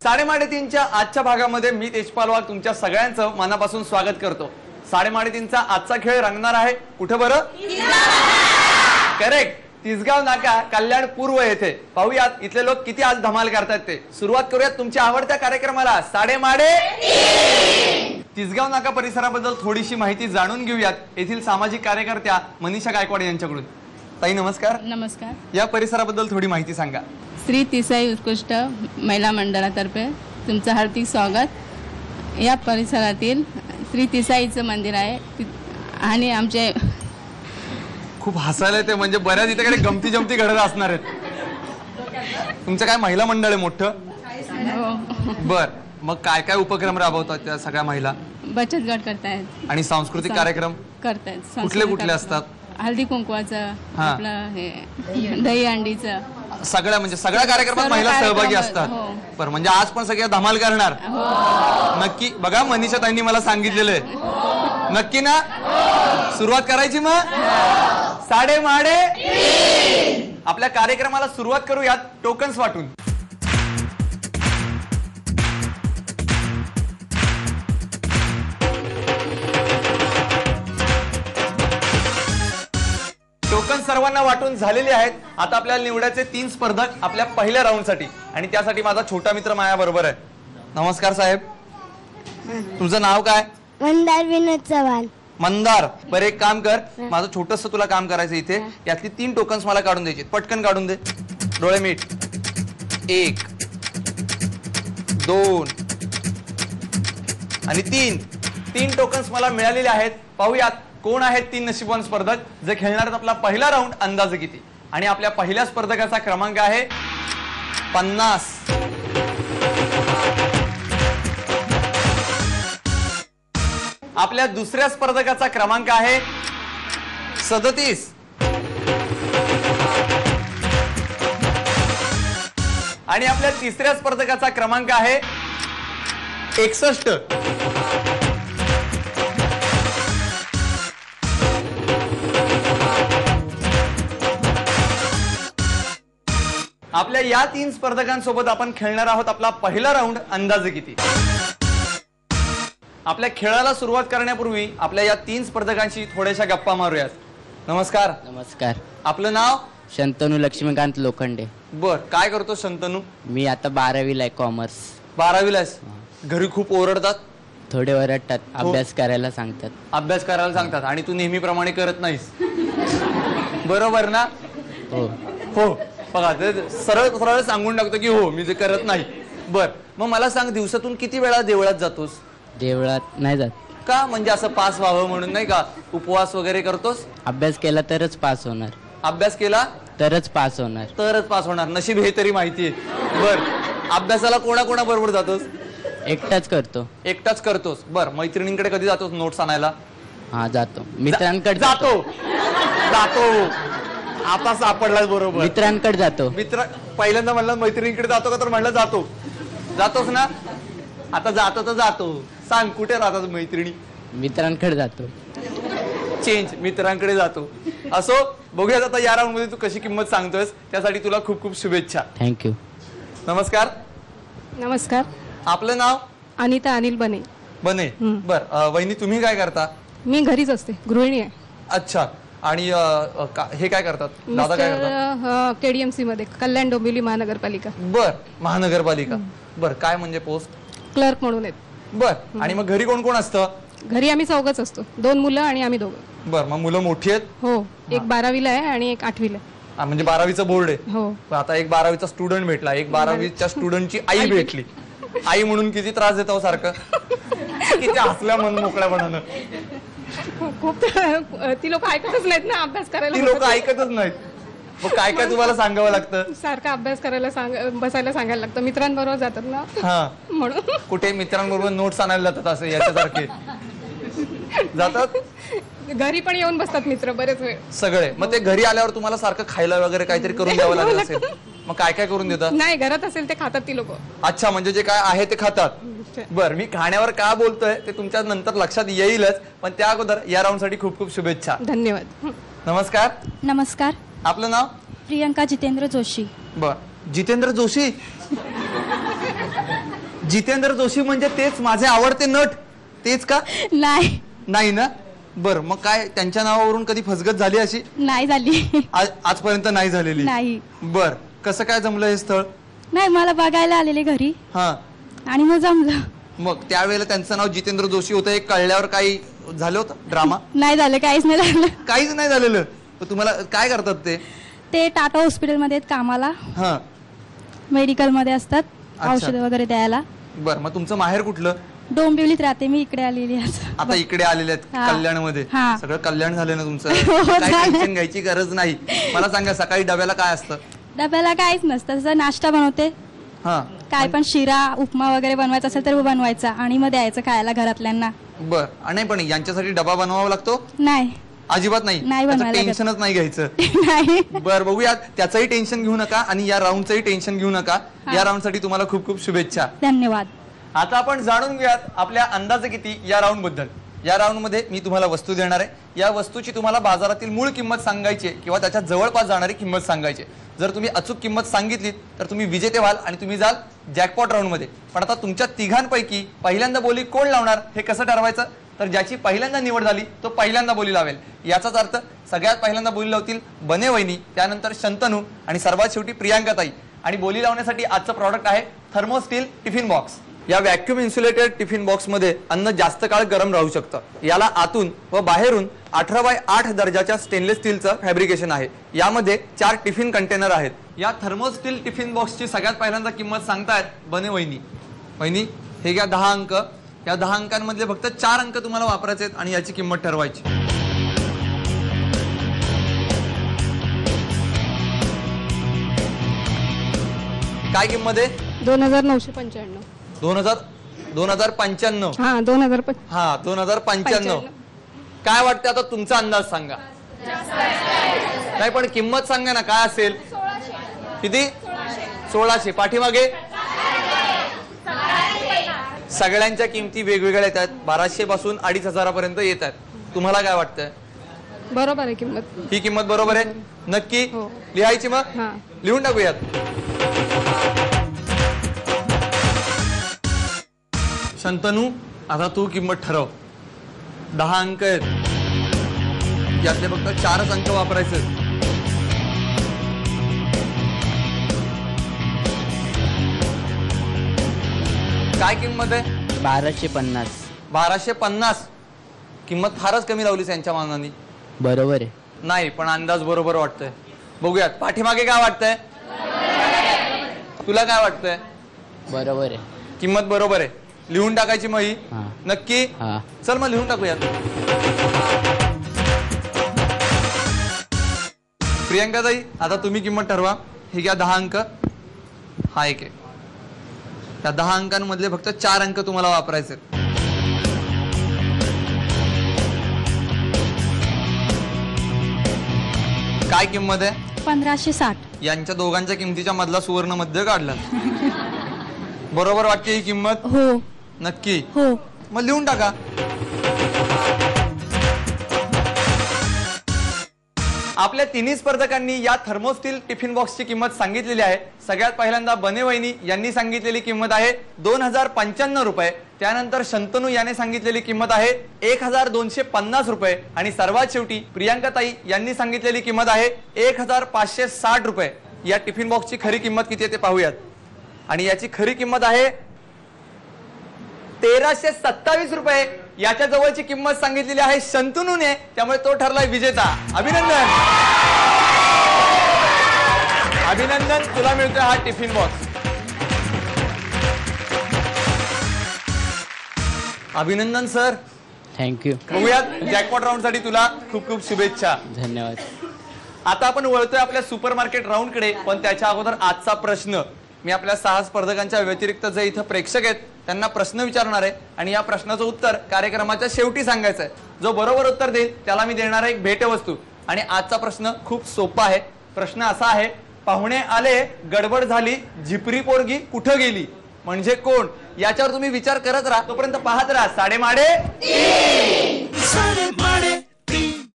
साडेमाडेतीनच्या आजच्या भागामध्ये मी तेजपाल वाघ तुमच्या सगळ्यांचं मनापासून स्वागत करतो। साडेमाडेतीनचा आजचा खेळ रंगणार आहे कुठे बरं? करेक्ट, तिसगाव नाका, कल्याण पूर्व येथे। पाहूयात इथले लोक किती आज धमाल करतात ते। सुरुवात करूयात तुमच्या आवडत्या कार्यक्रमाला साडेमाडे। तिसगाव नाका परिसराबद्दल थोडीशी माहिती जाणून घेऊयात येथील सामाजिक कार्यकर्त्या मनीषा गायकवाड यांच्याकडून। ताई नमस्कार। नमस्कार। या परिसराबद्दल थोडी माहिती सांगा। श्री तिसाई उत्कृष्ट महिला मंडळातर्फे तुमचं हार्दिक स्वागत। या परिसरातील श्री तिसाईचं मंदिर आहे आणि आमचे खूप हसायला येते, म्हणजे बऱ्याच इथे गमती जमती घडत असणार आहेत। तुमचं काय महिला मंडळ आहे मोठं? बर, मग काय काय उपक्रम राबवतात त्या सगळ्या महिला? बचत गट करतायत आणि सांस्कृतिक कार्यक्रम करतायत। कुठले कुठले असतात? हळदी कुंकवाचं, आपलं हे दही अंडीचं, सगळ्या म्हणजे सगळ्या कार्यक्रमात महिला सहभागी असतात। बरं, म्हणजे आज पण सगळ्या धमाल करणार? नक्की। बघा मनीषा ताईंनी मला सांगितलेलं आहे, नक्की ना? सुरुवात करायची मग साडेमाडे। आपल्या कार्यक्रमाला सुरुवात करूयात टोकन्स वाटून। टोकन सर्वांना वाटून झालेले आहेत। आता आपल्याला निवडायचे 3 स्पर्धक आपल्या पहिल्या राऊंड साठी, आणि त्यासाठी माझा छोटा मित्र माझ्या बरोबर आहे। नमस्कार साहेब, तुझं नाव काय? मंदार विनोद चव्हाण। मंदार, बरं एक काम कर, माझं छोटस तुला काम करायचं इथे। यातली 3 टोकन्स मला काढून द्यायचे, पटकन काढून दे। डोळे मीट। 1 2 आणि 3 टोकन्स मला मिळालेले आहेत। पाहूयात कोण आहेत 3 नशीबवान स्पर्धक जे खेळणार आहेत आपला पहिला राऊंड अंदाजे किती। आणि आपल्या पहिल्या स्पर्धकाचा क्रमांक आहे 50। आपल्या दुसऱ्या स्पर्धकाचा क्रमांक आहे 37। आणि आपल्या तिसऱ्या स्पर्धकाचा क्रमांक आहे 61। आपल्या या 3 स्पर्धकांसोबत आपण खेळणार आहोत आपला पहिला राऊंड अंदाजे किती। आपल्या खेळाला सुरुवात करण्यापूर्वी आपल्या या 3 स्पर्धकांशी थोड्याशा गप्पा मारूयात। नमस्कार। नमस्कार। आपलं नाव? शंतनू लक्ष्मीकांत लोखंडे। बर, काय करतो शंतनू? मी आता 12वीला आहे, कॉमर्स। 12वीला आहेस? घरी खूप ओरडतात? थोडे ओरडतात, अभ्यास करायला सांगतात। अभ्यास करायला सांगतात आणि तू नेहमीप्रमाणे करत नाहीस, बरोबर ना? हो हो, बघा ते सरळ सरळ सांगून टाकतो की हो मी जे करत नाही। बर, मग मला सांग दिवसातून किती वेळा देवळात जातोस? देवळात नाही जात। का? म्हणजे असं पास व्हावं म्हणून नाही का? उपवास वगैरे करतोस? अभ्यास केला तरच पास होणार। अभ्यास केला तरच पास होणार। तरच पास होणार, नशीब हे तरी माहितीये। बर, अभ्यासाला कोणा बरोबर जातोस? एकटाच करतो। एकटाच करतोस? बर, मैत्रिणींकडे कधी जातोस नोट्स आणायला? हा जातो, मित्रांकडे जातो। आता सापडलाच बरोबर, मित्रांकडे जातो। मित्र पहिल्यांदा म्हणलं मैत्रिणीकडे जातो का, तर म्हणलं जातो। जातोस ना? आता जातो तर जातो। सांग कुठे राहतात मैत्रिणी? मित्रांकडे जातो। चेंज, मित्रांकडे जातो। असो, बघूयात आता या राऊंड मध्ये तू कशी किंमत सांगतोयस, त्यासाठी तुला खूप खूप शुभेच्छा। थँक्यू। नमस्कार। नमस्कार। आपलं नाव? अनिता अनिल बने। बने, बर। वहिनी तुम्ही काय करता? मी घरीच असते, गृहिणी आहे। अच्छा, आणि हे काय करतात? दादा काय करतात? KDMC मध्ये, कल्याण डोंबिवली महानगरपालिका। बर, महानगरपालिका। बर, काय म्हणजे पोस्ट? क्लर्क म्हणून आहेत। बर, आणि मग घरी कोण कोण असतं? घरी आम्ही 4घच असतो, 2 मुलं आणि आम्ही 2। बर, मग मुलं मोठी आहेत? हो, एक 12वीला आहे आणि एक 8वीला आहे। म्हणजे 12वीचं बोर्ड आहे? हो। आता एक 12वीचा स्टुडंट भेटला, एक 12वीच्या स्टुडंटची आई भेटली। आई म्हणून किती त्रास देतो सारखं, किती हसल्या मन मोकळ्यापणानं। खूप ती लोक ऐकतच नाहीत ना अभ्यास करायला। ती लोक ऐकतच नाहीत, मग काय काय तुम्हाला सांगावं लागतं? सारखं अभ्यास करायला बसायला सांगायला लागतं, मित्रांबरोबर जातात ना। हा, म्हणून कुठे मित्रांबरोबर नोट्स आणायला जातात असं याच्यासारखे जातात? घरी पण येऊन बसतात मित्र बरेच वेळ सगळे। मग ते घरी आल्यावर तुम्हाला सारखं खायला वगैरे काहीतरी करून द्यावं लागत असेल, मग काय काय करून देतात? नाही, घरात असेल ते खातात ती लोक। अच्छा, म्हणजे जे काय आहे ते खातात। बर, मी खाण्यावर का बोलतोय ते तुमच्या नंतर लक्षात येईलच, पण त्या अगोदर या राऊंड साठी खूप खूप शुभेच्छा। धन्यवाद। नमस्कार। नमस्कार। आपलं नाव? प्रियंका जितेंद्र जोशी। बर, जितेंद्र जोशी? जितेंद्र जोशी म्हणजे तेच माझे आवडते नट, तेच का? नाही नाही ना? बर, मग काय त्यांच्या नावावरून कधी फसगत झाली अशी? नाही झाली. आजपर्यंत नाही झालेली. नाही. बर, कसं काय जमलं हे स्थळ? नाही, मला बघायला आलेले घरी हा, आणि मग जमलं. मग त्यावेळेला त्यांचं नाव जितेंद्र जोशी होतं हे कळल्यावर काही झालं होतं ड्रामा? नाही झालं, काहीच नाही झालं. काहीच नाही झालेलं. पण तुम्हाला काय करतात ते? ते टाटा हॉस्पिटलमध्ये आहेत कामाला, हा, मेडिकलमध्ये असतात अच्छा. औषधं वगैरे द्यायला. बर, मग तुमचं माहेर कुठलं? डोंबिवलीत राहते मी, इकडे आलेली आहे. आता इकडे आलेले आहेत हा. कल्याणमध्ये. हा. सगळं कल्याण झालं ना तुमचं. हो, काही झालं. टेन्शन घ्यायची गरज नाही. मला सांगा सकाळी डब्याला काय असतं? डब्याला काहीच नसतं, तसं नाश्ता बनवते. हा, काय पण शिरा उपमा वगैरे बनवायचा असेल तर बनवायचा आणि मग द्यायचं खायला घरातल्यांना. बर, आणि पण यांच्यासाठी डबा बनवावा लागतो? नाही. अजिबात नाही. नाही त्याचं बनवायला लागत. टेन्शनच नाही घ्यायचं. नाही. बर, बघूया. त्याचंही टेन्शन घेऊ नका आणि या राऊंडचंही टेन्शन घेऊ नका. या राऊंडसाठी तुम्हाला खूप खूप शुभेच्छा. धन्यवाद. आता आपण जाणून घेऊयात आपल्या अंदाजे किती या राऊंड बद्दल. या राऊंड मध्ये मी तुम्हाला वस्तू देणार आहे. या वस्तूची तुम्हाला बाजारातील मूळ किंमत सांगायची आहे किंवा त्याच्या जवळपास जाणारी किंमत सांगायची आहे. जर तुम्ही अचूक किंमत सांगितलीत तर तुम्ही विजेते व्हाल आणि तुम्ही जाल जॅकपॉट राऊंड मध्ये. पण आता तुमच्या तिघांपैकी पहिल्यांदा बोली कोण लावणार हे कसं ठरवायचं? तर ज्याची पहिल्यांदा निवड झाली तो पहिल्यांदा बोली लावेल. याचाच अर्थ सगळ्यात पहिल्यांदा बोली लावतील बने वहिनी, त्यानंतर शंतनू आणि सर्वात शेवटी प्रियांका ताई. आणि बोली लावण्यासाठी आजचं प्रॉडक्ट आहे थर्मोस्टील टिफिन बॉक्स. या व्हॅक्युम इन्सुलेटेड टिफिन बॉक्स मध्ये अन्न जास्त काळ गरम राहू शकतं. याला आतून व बाहेरून 18x8 दर्जाच्या स्टेनलेस स्टीलचं फॅब्रिकेशन आहे. यामध्ये 4 टिफिन कंटेनर आहेत. या थर्मोस्टील टिफिन बॉक्सची सगळ्यात पहिल्यांदा किंमत सांगतायत बने वहिनी. वहिनी, हे घ्या 10 अंक. या 10 अंकांमधले फक्त 4 अंक तुम्हाला वापरायचे आहेत आणि याची किंमत ठरवायची. काय किंमत आहे? 2995. 2095. हा 2005. हा, 2095. काय वाटतं आता तुमचा अंदाज सांगा. नाही पण किंमत सांगा ना, काय असेल? किती? 1600. पाठीमागे सगळ्यांच्या किमती वेगवेगळ्या येतात. 1200 पासून 2500 पर्यंत येतात. तुम्हाला काय वाटतंय? बरोबर आहे किंमत. ही किंमत बरोबर आहे नक्की? हो. लिहायची मग? हा. लिहून टाकूयात. शंतनू, आता तू किंमत ठरव. 10 अंक आहेत, यातले फक्त 4च अंक वापरायचे. काय किंमत आहे? 1250. 1250. किंमत फारच कमी लावलीस यांच्या मानाने. बरोबर आहे. नाही, पण अंदाज बरोबर वाटतोय. बघूयात पाठीमागे काय वाटतंय. तुला काय वाटतंय? बरोबर आहे. किंमत बरोबर आहे. लिहून टाकायची मग ही? हा. नक्की? हा. चल मग लिहून टाकूयात. प्रियांका ताई, आता तुम्ही किंमत ठरवा. हे घ्या 10 अंक. हा एक आहे. त्या 10 अंकांमधले फक्त 4 अंक तुम्हाला वापरायचे. काय किंमत आहे? 1560. यांच्या दोघांच्या किमतीच्या मधला सुवर्ण मध्य काढला. बरोबर वाटते ही किंमत? हो. नक्की? हो. मग लिहून टाका. आपल्या तिन्ही स्पर्धकांनी या थर्मोस्टील टिफिन बॉक्सची किंमत सांगितलेली आहे. सगळ्यात पहिल्यांदा बने वहिनी यांनी सांगितलेली किंमत आहे 2095 रुपये. त्यानंतर शंतनू याने सांगितलेली किंमत आहे 1250 रुपये. आणि सर्वात शेवटी प्रियांका ताई यांनी सांगितलेली किंमत आहे 1560 रुपये. या टिफिन बॉक्सची खरी किंमत किती आहे ते पाहूयात. आणि याची खरी किंमत आहे 1327 रुपये. याच्या जवळची किंमत सांगितलेली आहे शंतनूने, त्यामुळे तो ठरलाय विजेता. अभिनंदन. अभिनंदन, तुला मिळतोय हा टिफिन बॉक्स. अभिनंदन सर. थँक्यू. बघूयात जॅकपॉट राऊंड साठी तुला खूप खूप शुभेच्छा. धन्यवाद. आता आपण वळतोय आपल्या सुपरमार्केट राऊंड कडे. पण त्याच्या अगोदर आजचा प्रश्न. मी आपल्या 6 स्पर्धकांच्या व्यतिरिक्त जे इथं प्रेक्षक आहेत त्यांना प्रश्न विचारणार आहे आणि या प्रश्नाचं उत्तर कार्यक्रमाच्या शेवटी सांगायचं आहे. जो बरोबर उत्तर देईल त्याला मी देणार आहे एक भेटवस्तू. आणि आजचा प्रश्न खूप सोपा आहे. प्रश्न असा आहे, पाहुणे आले, गडबड झाली, झिपरी पोरगी कुठं गेली, म्हणजे कोण? याच्यावर तुम्ही विचार करत राहा. तोपर्यंत पाहत राहा साडेमाडे.